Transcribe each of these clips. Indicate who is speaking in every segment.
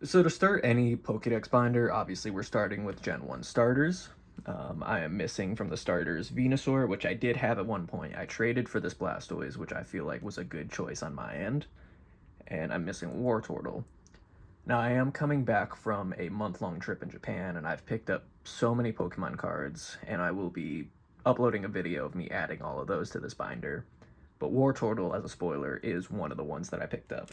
Speaker 1: So to start any Pokédex binder, obviously we're starting with Gen 1 starters. I am missing from the starters Venusaur, which I did have at one point. I traded for this Blastoise, which I feel like was a good choice on my end. And I'm missing Wartortle. Now I am coming back from a month-long trip in Japan, and I've picked up so many Pokemon cards, and I will be uploading a video of me adding all of those to this binder. But Wartortle, as a spoiler, is one of the ones that I picked up.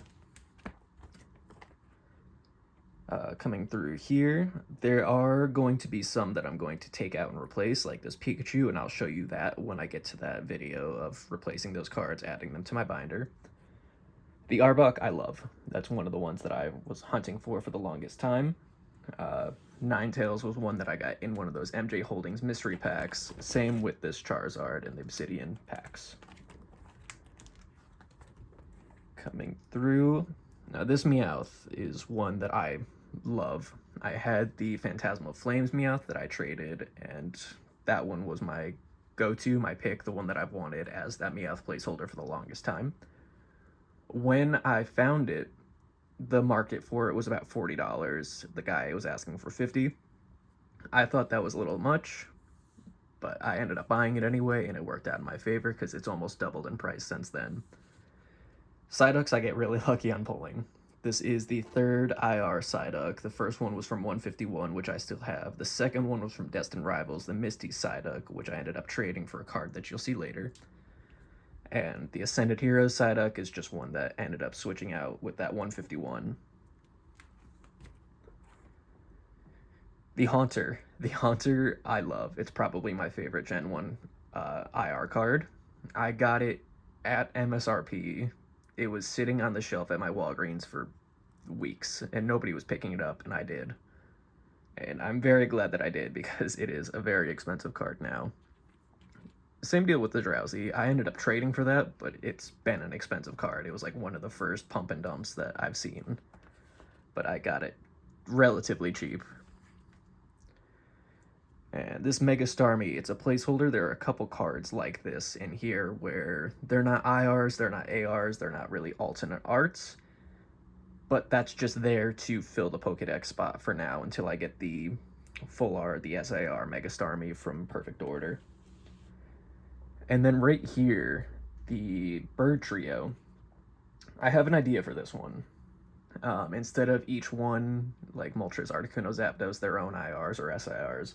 Speaker 1: Coming through here, there are going to be some that I'm going to take out and replace, like this Pikachu, and I'll show you that when I get to that video of replacing those cards, adding them to my binder. The Arbok I love. That's one of the ones that I was hunting for the longest time. Ninetales was one that I got in one of those MJ Holdings mystery packs. Same with this Charizard in the Obsidian packs. Coming through. Now this Meowth is one that I love. I had the Phantasmal Flames Meowth that I traded, and that one was my go-to, my pick, the one that I've wanted as that Meowth placeholder for the longest time. When I found it, the market for it was about $40. The guy was asking for $50. I thought that was a little much, but I ended up buying it anyway, and it worked out in my favor because it's almost doubled in price since then. Psyducks I get really lucky on pulling. This is the third IR Psyduck. The first one was from 151, which I still have. The second one was from Destined Rivals, the Misty Psyduck, which I ended up trading for a card that you'll see later. And the Ascended Heroes Psyduck is just one that ended up switching out with that 151. The Haunter. The Haunter I love. It's probably my favorite Gen 1 IR card. I got it at MSRP. It was sitting on the shelf at my Walgreens for weeks, and nobody was picking it up, and I did. And I'm very glad that I did, because it is a very expensive card now. Same deal with the Drowsy. I ended up trading for that, but it's been an expensive card. It was like one of the first pump and dumps that I've seen. But I got it relatively cheap. And this Mega Starmie, it's a placeholder. There are a couple cards like this in here where they're not IRs, they're not ARs, they're not really alternate arts. But that's just there to fill the Pokédex spot for now until I get the full art, the SAR Mega Starmie from Perfect Order. And then right here, the Bird Trio. I have an idea for this one. Instead of each one, like Moltres, Articuno, Zapdos, their own IRs or SIRs,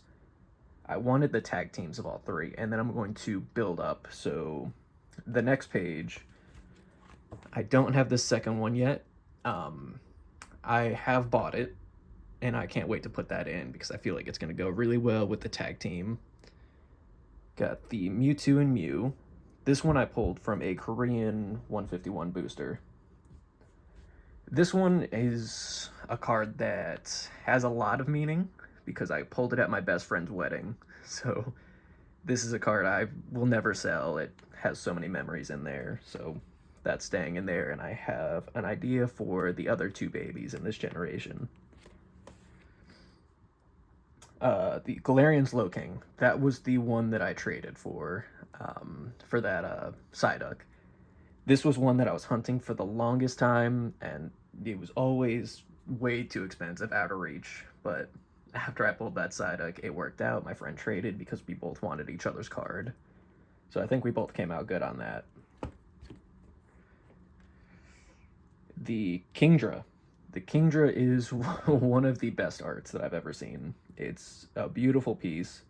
Speaker 1: I wanted the tag teams of all three, and then I'm going to build up. So the next page, I don't have the second one yet. I have bought it, and I can't wait to put that in because I feel like it's going to go really well with the tag team. Got the Mewtwo and Mew. This one I pulled from a Korean 151 booster. This one is a card that has a lot of meaning because I pulled it at my best friend's wedding. So this is a card I will never sell. It has so many memories in there. So that's staying in there, and I have an idea for the other two babies in this generation. The Galarian Slowking, that was the one that I traded for that Psyduck. This was one that I was hunting for the longest time, and it was always way too expensive, out of reach. But after I pulled that Psyduck, it worked out. My friend traded because we both wanted each other's card. So I think we both came out good on that. The Kingdra. The Kingdra is one of the best arts that I've ever seen. It's a beautiful piece.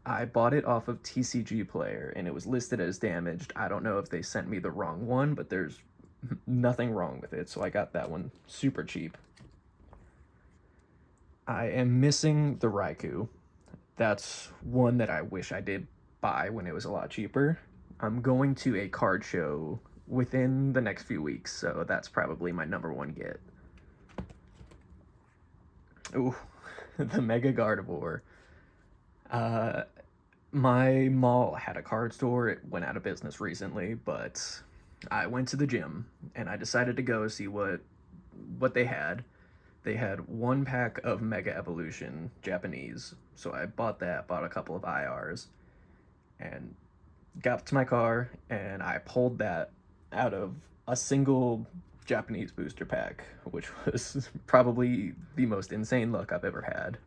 Speaker 1: I bought it off of TCG Player, and it was listed as damaged. I don't know if they sent me the wrong one, but there's nothing wrong with it, so I got that one super cheap. I am missing the Raikou. That's one that I wish I did buy when it was a lot cheaper. I'm going to a card show within the next few weeks, so that's probably my number one get. Ooh, the Mega Gardevoir. My mall had a card store. It went out of business recently, but I went to the gym and I decided to go see what they had. They had one pack of Mega Evolution Japanese, so I bought that, bought a couple of IRs, and got to my car, and I pulled that out of a single Japanese booster pack, which was probably the most insane luck I've ever had.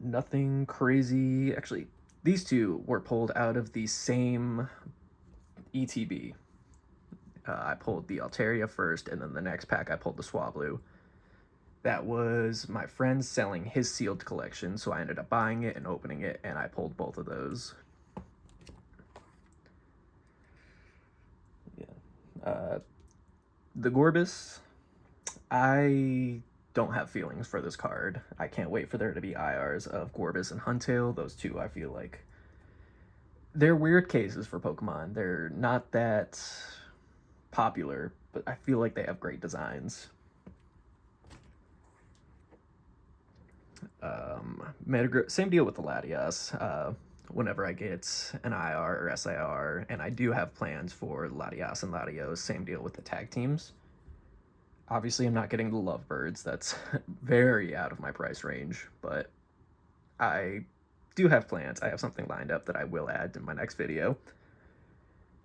Speaker 1: Nothing crazy. Actually, these two were pulled out of the same ETB. I pulled the Altaria first, and then the next pack I pulled the Swablu. That was my friend selling his sealed collection, so I ended up buying it and opening it, and I pulled both of those. Yeah. The Gorbis, I don't have feelings for this card. I can't wait for there to be IRs of Gorbis and Huntail. Those two, I feel like they're weird cases for Pokemon. They're not that popular, but I feel like they have great designs. Same deal with the Latias. Whenever I get an IR or SIR, and I do have plans for Latias and Latios, same deal with the tag teams. Obviously, I'm not getting the Lovebirds. That's very out of my price range, but I do have plans. I have something lined up that I will add in my next video.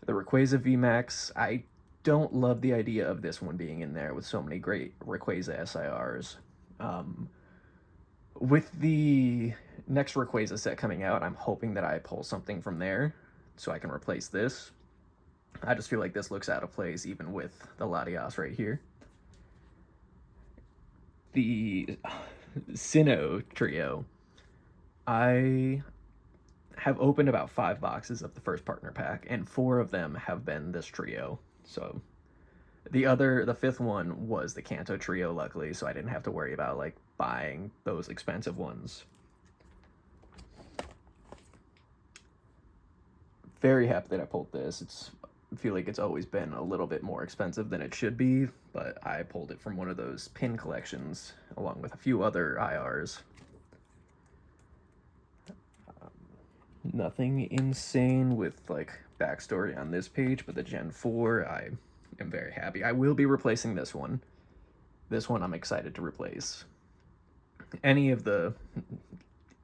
Speaker 1: The Rayquaza VMAX, I don't love the idea of this one being in there with so many great Rayquaza SIRs. With the next Rayquaza set coming out, I'm hoping that I pull something from there so I can replace this. I just feel like this looks out of place even with the Latias right here. The Sinnoh trio, I have opened about 5 boxes of the first partner pack, and 4 of them have been this trio. So the fifth one was the Kanto trio, luckily, so I didn't have to worry about like buying those expensive ones. Very happy that I pulled this. I feel like it's always been a little bit more expensive than it should be, but I pulled it from one of those pin collections along with a few other IRs. Nothing insane with like backstory on this page, but the Gen 4, I am very happy. I will be replacing this one. This one I'm excited to replace. Any of the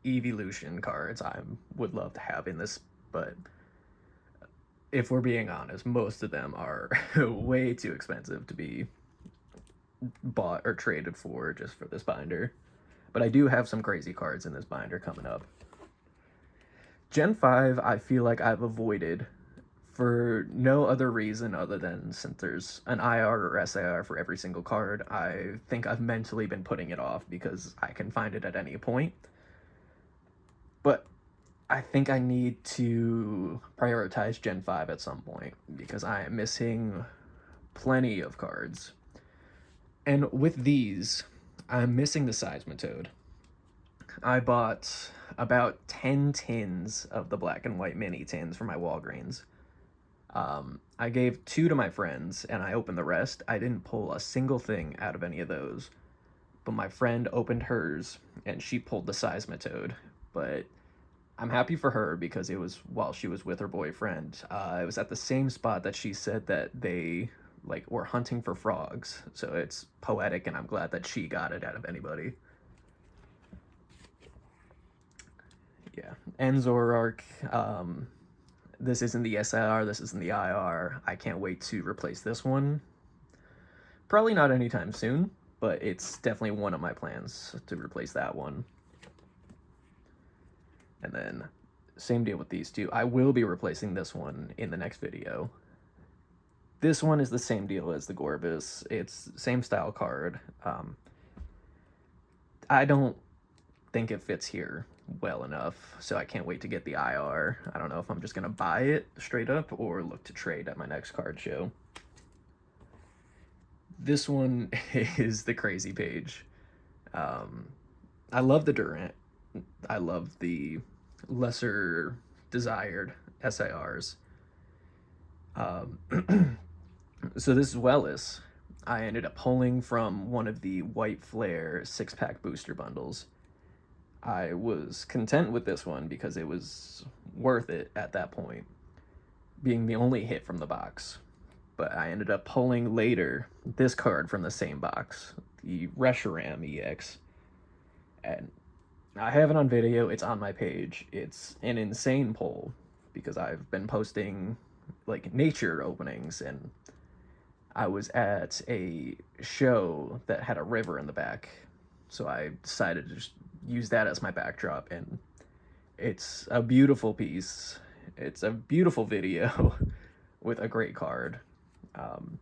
Speaker 1: Evolution cards I would love to have in this, but if we're being honest, most of them are way too expensive to be bought or traded for just for this binder. But I do have some crazy cards in this binder coming up. Gen 5, I feel like I've avoided for no other reason other than since there's an IR or SIR for every single card. I think I've mentally been putting it off because I can find it at any point. But I think I need to prioritize Gen 5 at some point because I am missing plenty of cards. And with these, I'm missing the Seismitoad. I bought about 10 tins of the black and white mini tins for my Walgreens. I gave 2 to my friends, and I opened the rest. I didn't pull a single thing out of any of those. But my friend opened hers, and she pulled the Seismitoad. But I'm happy for her because it was while she was with her boyfriend. It was at the same spot that she said that they like were hunting for frogs. So it's poetic, and I'm glad that she got it out of anybody. Yeah, and Zoroark. This isn't the SIR, this isn't the IR. I can't wait to replace this one. Probably not anytime soon, but it's definitely one of my plans to replace that one. And then, same deal with these two. I will be replacing this one in the next video. This one is the same deal as the Gorbis. It's same style card. I don't think it fits here well enough, so I can't wait to get the IR. I don't know if I'm just gonna buy it straight up or look to trade at my next card show. This one is the crazy page. I love the Durant. I love the lesser desired SIRs. So this is Wellis. I ended up pulling from one of the White Flare 6-pack booster bundles. I was content with this one because it was worth it at that point, being the only hit from the box. But I ended up pulling later this card from the same box, the Reshiram EX. And I have it on video, it's on my page. It's an insane pull because I've been posting like nature openings, and I was at a show that had a river in the back, so I decided to just use that as my backdrop, and it's a beautiful piece. It's a beautiful video with a great card. Um,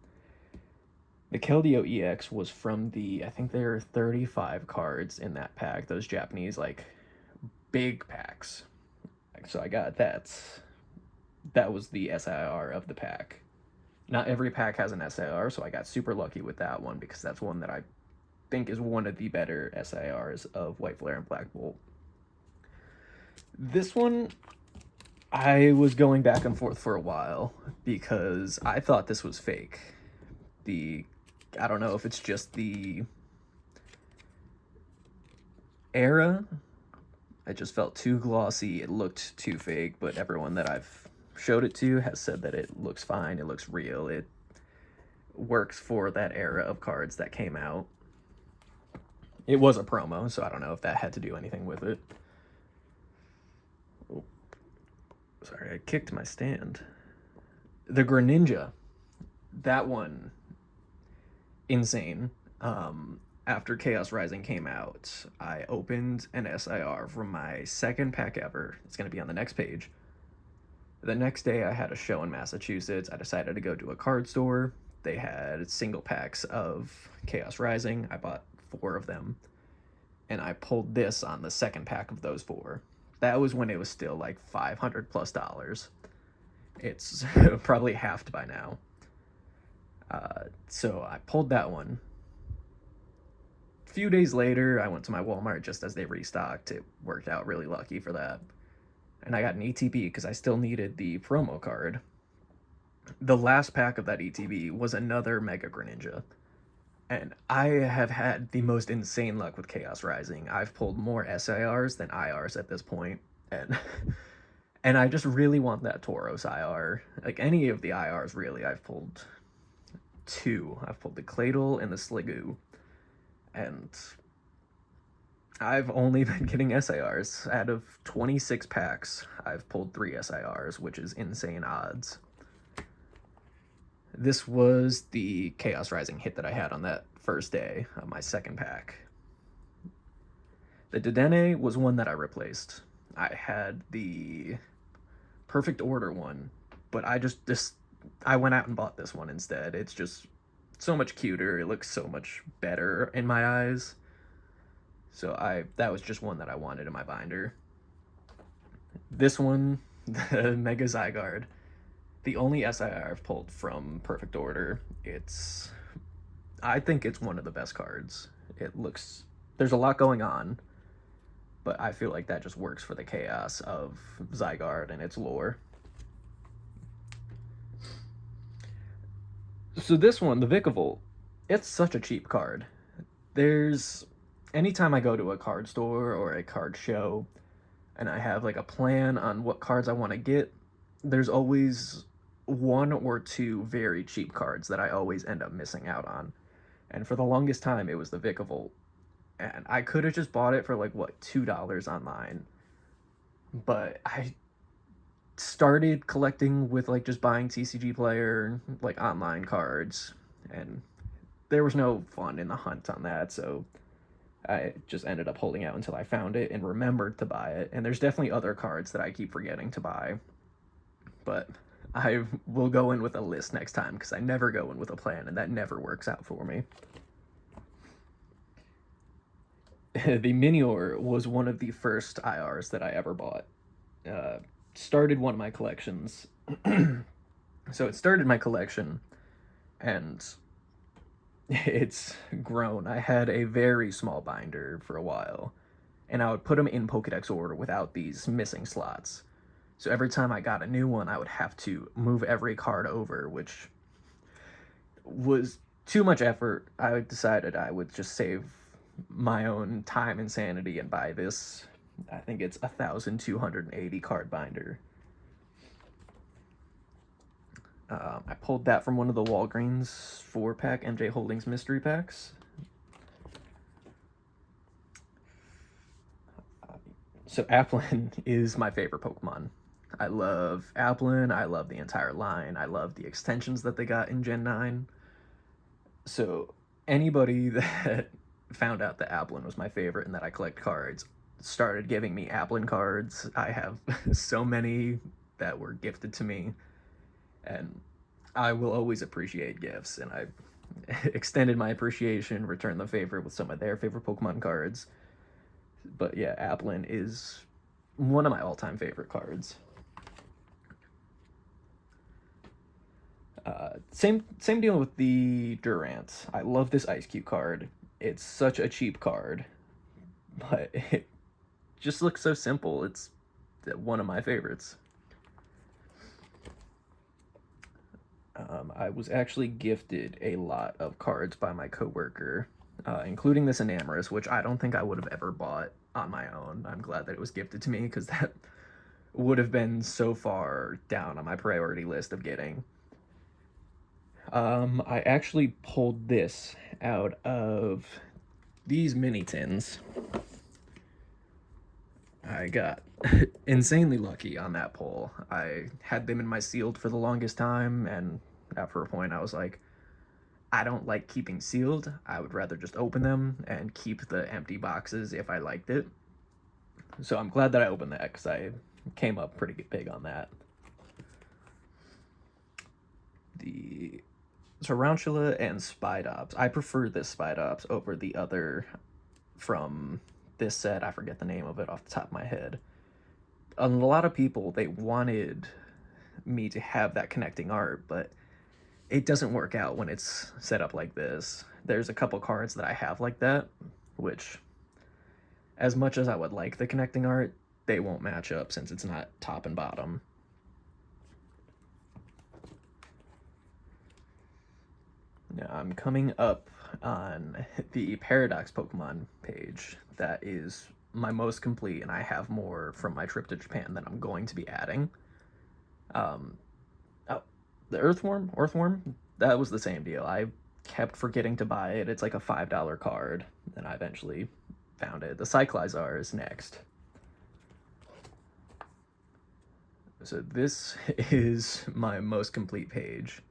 Speaker 1: the Keldeo EX was from I think there are 35 cards in that pack, those Japanese, like, big packs. So I got that. That was the SIR of the pack. Not every pack has an SIR, so I got super lucky with that one because that's one that I think is one of the better SIRs of White Flare and Black Bolt. This one, I was going back and forth for a while because I thought this was fake. I don't know if it's just the era. It just felt too glossy. It looked too fake, but everyone that I've showed it to has said that it looks fine. It looks real. It works for that era of cards that came out. It was a promo, so I don't know if that had to do anything with it. Oh, sorry, I kicked my stand. The Greninja, that one, insane. After Chaos Rising came out, I opened an SIR from my second pack ever. It's going to be on the next page. The next day, I had a show in Massachusetts. I decided to go to a card store. They had single packs of Chaos Rising. I bought 4 of them, and I pulled this on the second pack of those 4. That was when it was still like $500+. It's probably halved by now. So I pulled that one. A few days later, I went to my Walmart just as they restocked. It worked out really lucky for that. And I got an ETB because I still needed the promo card. The last pack of that ETB was another Mega Greninja. And I have had the most insane luck with Chaos Rising. I've pulled more SIRs than IRs at this point. And I just really want that Tauros IR. Like any of the IRs, really. I've pulled 2. I've pulled the Claydol and the Sliggoo. And I've only been getting SIRs. Out of 26 packs, I've pulled 3 SIRs, which is insane odds. This was the Chaos Rising hit that I had on that first day of my second pack. The Dedenne was one that I replaced. I had the Perfect Order one, but I went out and bought this one instead. It's just so much cuter. It looks so much better in my eyes. So that was just one that I wanted in my binder. This one, the Mega Zygarde, the only SIR I've pulled from Perfect Order. I think it's one of the best cards. There's a lot going on, but I feel like that just works for the chaos of Zygarde and its lore. So this one, the Vikavolt, it's such a cheap card. Anytime I go to a card store or a card show and I have like a plan on what cards I want to get, there's always 1 or 2 very cheap cards that I always end up missing out on. And for the longest time, it was the Vikavolt. And I could have just bought it for like, $2 online. But I started collecting with like just buying TCG Player, like online cards. And there was no fun in the hunt on that, so I just ended up holding out until I found it and remembered to buy it. And there's definitely other cards that I keep forgetting to buy. But I will go in with a list next time because I never go in with a plan, and that never works out for me. The Minior was one of the first IRs that I ever bought. Started one of my collections. So it started my collection, and it's grown. I had a very small binder for a while, and I would put them in Pokédex order without these missing slots. So every time I got a new one, I would have to move every card over, which was too much effort. I decided I would just save my own time and sanity and buy this. I think it's 1,280 card binder. I pulled that from one of the Walgreens 4-pack MJ Holdings mystery packs. So Applin is my favorite Pokemon. I love Applin. I love the entire line. I love the extensions that they got in Gen 9. So anybody that found out that Applin was my favorite and that I collect cards started giving me Applin cards. I have so many that were gifted to me, and I will always appreciate gifts, and I extended my appreciation, returned the favor with some of their favorite Pokemon cards. But yeah, Applin is one of my all-time favorite cards. Same deal with the Durant. I love this Ice Cube card. It's such a cheap card, but it just looks so simple. It's one of my favorites. I was actually gifted a lot of cards by my coworker, including this Enamorous, which I don't think I would have ever bought on my own. I'm glad that it was gifted to me because that would have been so far down on my priority list of getting. I actually pulled this out of these mini tins. I got insanely lucky on that pull. I had them in my sealed for the longest time, and after a point I was like, I don't like keeping sealed. I would rather just open them and keep the empty boxes if I liked it. So I'm glad that I opened that because I came up pretty big on that. The Tarantula and Spidops. I prefer this Spidops over the other from this set. I forget the name of it off the top of my head. A lot of people, they wanted me to have that connecting art, but it doesn't work out when it's set up like this. There's a couple cards that I have like that, which, as much as I would like the connecting art, they won't match up since it's not top and bottom. Now, I'm coming up on the Paradox Pokemon page. That is my most complete, and I have more from my trip to Japan that I'm going to be adding. Oh, the Earthworm, that was the same deal. I kept forgetting to buy it. It's like a $5 card, and I eventually found it. The Cyclizar is next. So this is my most complete page.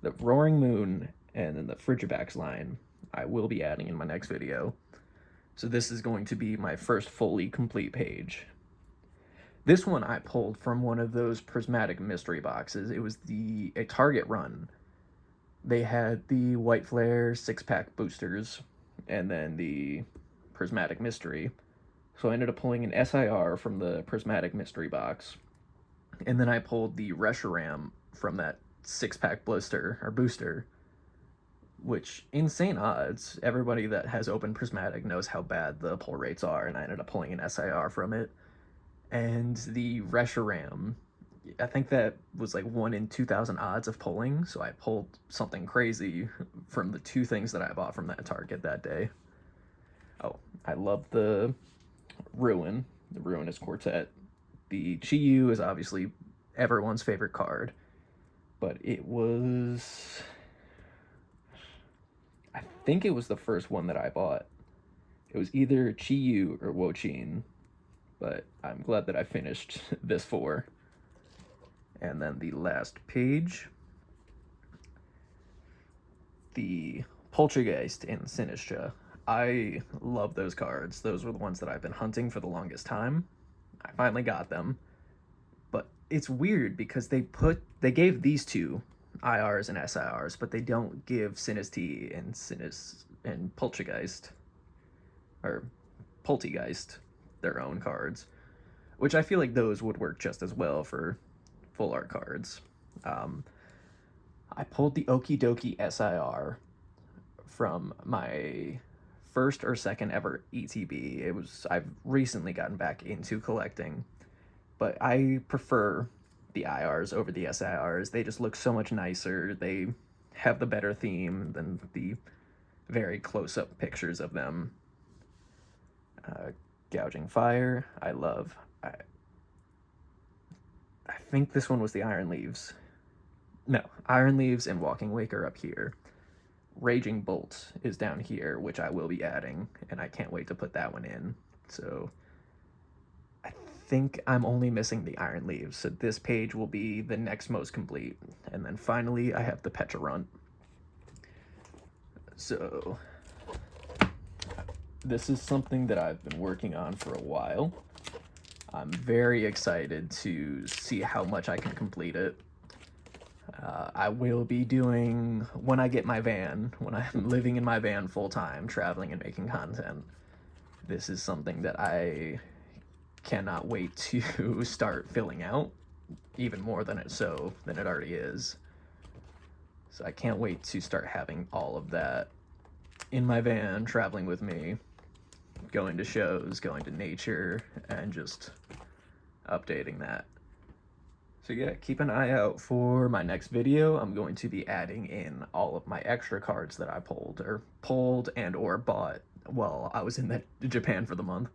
Speaker 1: The Roaring Moon and then the Frigibax line I will be adding in my next video. So this is going to be my first fully complete page. This one I pulled from one of those prismatic mystery boxes. It was a Target run. They had the White Flare 6-pack boosters and then the prismatic mystery. So I ended up pulling an SIR from the prismatic mystery box. And then I pulled the Reshiram from that 6-pack booster, which, insane odds. Everybody that has opened prismatic knows how bad the pull rates are, and I ended up pulling an SIR from it. And the Reshiram, I think that was like 1 in 2,000 odds of pulling, so I pulled something crazy from the 2 things that I bought from that Target that day. Oh, I love the Ruinous Quartet. The Chi-Yu is obviously everyone's favorite card, but it was... I think it was the first one that I bought. It was either Chi-Yu or Wo-Chin, but I'm glad that I finished this 4. And then the last page, the Poltergeist and Sinistra. I love those cards. Those were the ones that I've been hunting for the longest time. I finally got them. But it's weird because they gave these 2 IRs and SIRs, but they don't give Sinistea and Poltergeist or Poltegeist their own cards, which I feel like those would work just as well for full art cards. I pulled the Okie Dokie SIR from my first or second ever ETB. I've recently gotten back into collecting, but I prefer the IRs over the SIRs. They just look so much nicer. They have the better theme than the very close-up pictures of them. Gouging Fire, I love. I think this one was the Iron Leaves. No, Iron Leaves and Walking Wake are up here. Raging Bolt is down here, which I will be adding, and I can't wait to put that one in. So I think I'm only missing the Iron Leaves, so this page will be the next most complete. And then finally, I have the Pecharunt. So this is something that I've been working on for a while. I'm very excited to see how much I can complete it. I will be doing, when I get my van, when I'm living in my van full-time, traveling and making content, this is something that I cannot wait to start filling out, even more than it already is. So I can't wait to start having all of that in my van, traveling with me, going to shows, going to nature, and just updating that. So yeah, keep an eye out for my next video. I'm going to be adding in all of my extra cards that I pulled and or bought while I was in Japan for the month.